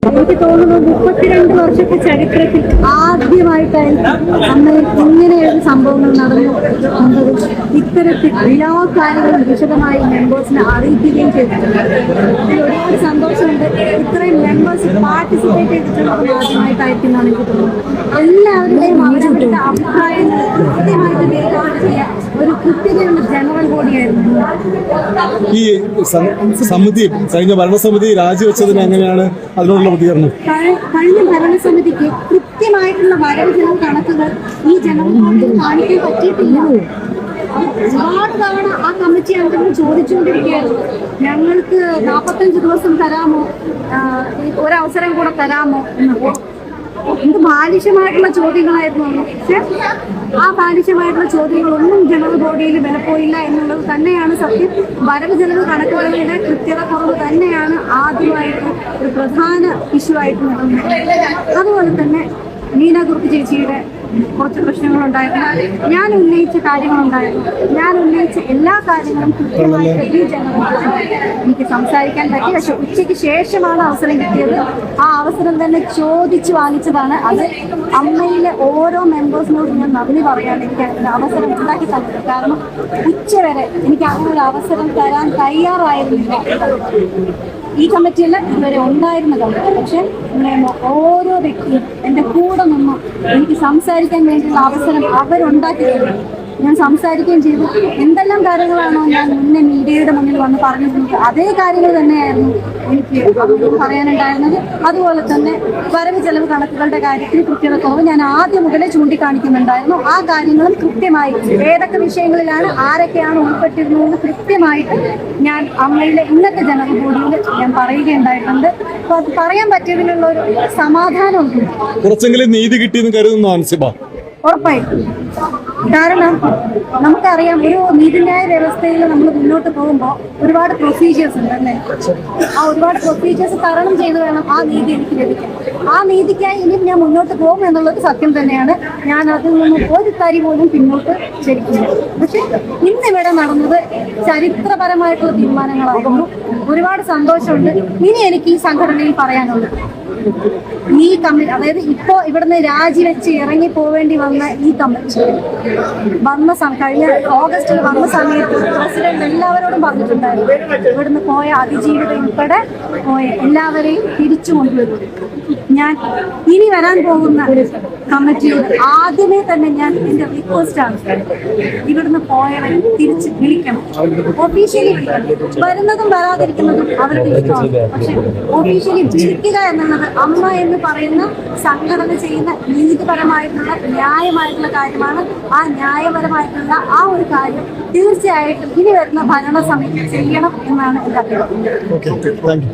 എനിക്ക് തോന്നുന്നു 32 വർഷത്തെ ചരിത്രത്തിൽ ആദ്യമായിട്ടായിരിക്കും അന്ന് ഇങ്ങനെയൊരു സംഭവങ്ങൾ നടന്നു എന്നത് ഇത്തരത്തിൽ എല്ലാ കാര്യങ്ങളും വിശദമായി മെമ്പേഴ്സിനെ അറിയിക്കുകയും ചെയ്തിട്ടുണ്ട്. ഇതിൽ ഒരുപാട് സന്തോഷമുണ്ട്. ഇത്രയും മെമ്പേഴ്സ് പാർട്ടിസിപ്പേറ്റ് ചെയ്തിട്ടുള്ളത് ആദ്യമായിട്ടായിരിക്കും എന്നാണ് എനിക്ക് തോന്നുന്നത്. എല്ലാവരുടെയും അവരുടെ അഭിപ്രായങ്ങൾ കൃത്യമായിട്ട് രേഖപ്പെടുത്തിയ ഒരു കൃത്യതയുള്ള ജനറൽ ബോഡിയായിരുന്നു. ഈ സമിതി കഴിഞ്ഞ ഭരണസമിതി രാജിവെച്ചതിന് എങ്ങനെയാണ് അതിനോടുള്ള പ്രതികരണം? കഴിഞ്ഞ ഭരണസമിതിക്ക് കൃത്യമായിട്ടുള്ള വരവ് ചെലവ് കണക്കുകൾ ഈ ജനറൽ ബോഡിയിൽ കാണിക്കാൻ പറ്റിയിട്ടില്ല. ഒരുപാട് തവണ ആ കമ്മിറ്റി അംഗങ്ങൾ ചോദിച്ചുകൊണ്ടിരിക്കുകയായിരുന്നു, ഞങ്ങൾക്ക് 45 ദിവസം തരാമോ, ഒരവസരം കൂടെ തരാമോ എന്നൊക്കെ. എന്ത് ബാലിശമായിട്ടുള്ള ചോദ്യങ്ങളായിരുന്നു. പക്ഷെ ആ ബാലിശമായിട്ടുള്ള ചോദ്യങ്ങളൊന്നും ജനറൽ ബോഡിയിൽ വിലപ്പോയില്ല എന്നുള്ളത് തന്നെയാണ് സത്യം. വരവ് ചെലവ് കണക്കുകളുടെ കൃത്യത കുറവ് തന്നെയാണ് ആദ്യമായിട്ട് ഒരു പ്രധാന ഇഷ്യൂ ആയിട്ട് നടന്നത്. അതുപോലെ തന്നെ മീന കുറുപ്പ് ചേച്ചിയുടെ കുറച്ച് പ്രശ്നങ്ങളുണ്ടായിരുന്നു. ഞാൻ ഉന്നയിച്ച കാര്യങ്ങളുണ്ടായിരുന്നു. ഞാൻ ഉന്നയിച്ച എല്ലാ കാര്യങ്ങളും കൃത്യമായിട്ട് ഈ ജനറൽ എനിക്ക് സംസാരിക്കാൻ പറ്റി. പക്ഷെ ഉച്ചയ്ക്ക് ശേഷമാണ് അവസരം കിട്ടിയത്. ആ അവസരം തന്നെ ചോദിച്ചു വാങ്ങിച്ചതാണ്. അത് അമ്മയിലെ ഓരോ മെമ്പേഴ്സിനോടും ഞാൻ നന്ദി പറയാൻ എനിക്ക് അവസരം ഉണ്ടാക്കി തന്നത്. കാരണം ഉച്ചവരെ എനിക്ക് അങ്ങനെ ഒരു അവസരം തരാൻ തയ്യാറായിരുന്നില്ല. ഈ കമ്മിറ്റിയിൽ ഇതുവരെ ഉണ്ടായിരുന്ന കമ്മിറ്റി. പക്ഷെ ഓരോ വ്യക്തിയും എൻ്റെ കൂടെ നിന്നും എനിക്ക് സംസാരിക്കാൻ വേണ്ടിയുള്ള അവസരം അവരുണ്ടാക്കി തന്നു. ഞാൻ സംസാരിക്കുകയും ചെയ്തു. എന്തെല്ലാം കാര്യങ്ങളാണോ ഞാൻ മുന്നേ മീഡിയയുടെ മുന്നിൽ വന്ന് പറഞ്ഞിരുന്നത് അതേ കാര്യങ്ങൾ തന്നെയായിരുന്നു എനിക്ക് പറയാനുണ്ടായിരുന്നത്. അതുപോലെ തന്നെ വരവ് ചെലവ് കണക്കുകളുടെ കാര്യത്തിൽ കൃത്യത കുറവ് ഞാൻ ആദ്യം മുതലേ ചൂണ്ടിക്കാണിക്കുന്നുണ്ടായിരുന്നു. ആ കാര്യങ്ങളും കൃത്യമായി ഏതൊക്കെ വിഷയങ്ങളിലാണ് ആരൊക്കെയാണ് ഉൾപ്പെട്ടിരുന്നതെന്ന് കൃത്യമായിട്ട് ഞാൻ അമ്മയിലെ ഇന്നത്തെ ജനറൽ ബോഡിയിൽ ഞാൻ പറയുകയുണ്ടായിട്ടുണ്ട്. അപ്പൊ അത് പറയാൻ പറ്റിയതിലുള്ള ഒരു സമാധാനമുണ്ട്. കുറച്ചെങ്കിലും നീതി കിട്ടിയെന്ന് കരുതുന്നു അൻസിബ? ഉറപ്പായിട്ടും. കാരണം നമുക്കറിയാം, ഒരു നീതിന്യായ വ്യവസ്ഥയിൽ നമ്മൾ മുന്നോട്ട് പോകുമ്പോൾ ഒരുപാട് പ്രൊസീജിയേഴ്സ് ഉണ്ട് അല്ലേ? ആ ഒരുപാട് പ്രൊസീജിയേഴ്സ് തരണം ചെയ്ത് വേണം ആ നീതി എനിക്ക് ലഭിക്കാൻ. ആ നീതിക്കായി ഇനിയും ഞാൻ മുന്നോട്ട് പോകും എന്നുള്ളത് സത്യം തന്നെയാണ്. ഞാൻ അതിൽ നിന്നും ഒരു തരി പോലും പിന്നോട്ട് ചരിക്കില്ല. പക്ഷെ ഇന്നിവിടെ നടന്നത് ചരിത്രപരമായിട്ടുള്ള തീരുമാനങ്ങളായിരുന്നു. ഒരുപാട് സന്തോഷമുണ്ട്. ഇനി എനിക്ക് ഈ സംഘടനയിൽ പറയാനുള്ളത്, ഈ കമ്മിറ്റി, അതായത് ഇപ്പോ ഇവിടുന്ന് രാജിവെച്ച് ഇറങ്ങി പോവേണ്ടി വന്ന ഈ കമ്മിറ്റി വന്ന കഴിഞ്ഞ ഓഗസ്റ്റിൽ വന്ന സമയത്ത് പ്രസിഡന്റ് എല്ലാവരോടും പറഞ്ഞിട്ടുണ്ടായിരുന്നു, ഇവിടുന്ന് പോയ അതിജീവിത ഉൾപ്പെടെ പോയ എല്ലാവരെയും തിരിച്ചു കൊണ്ടുവരും. ഞാൻ ഇനി വരാൻ പോകുന്ന കമ്മിറ്റിയോട് ആദ്യമേ തന്നെ ഞാൻ എന്റെ റിക്വസ്റ്റ് ആണ്, ഇവിടുന്ന് പോയവരെ തിരിച്ച് വിളിക്കണം. ഒഫീഷ്യലി വരുന്നതും വരാതിരിക്കുന്നതും അവരുടെ ഇഷ്ടമാണ്. പക്ഷെ ഒഫീഷ്യലി വിളിക്കുക എന്നുള്ളത് അമ്മ എന്ന് പറയുന്ന സംഘടന ചെയ്യുന്ന നീതിപരമായിട്ടുള്ള ന്യായമായിട്ടുള്ള കാര്യമാണ്. ആ ന്യായപരമായിട്ടുള്ള ആ ഒരു കാര്യം തീർച്ചയായിട്ടും ഇനി വരുന്ന ഭരണസമിതി ചെയ്യണം എന്നാണ് എൻ്റെ അഭിപ്രായം.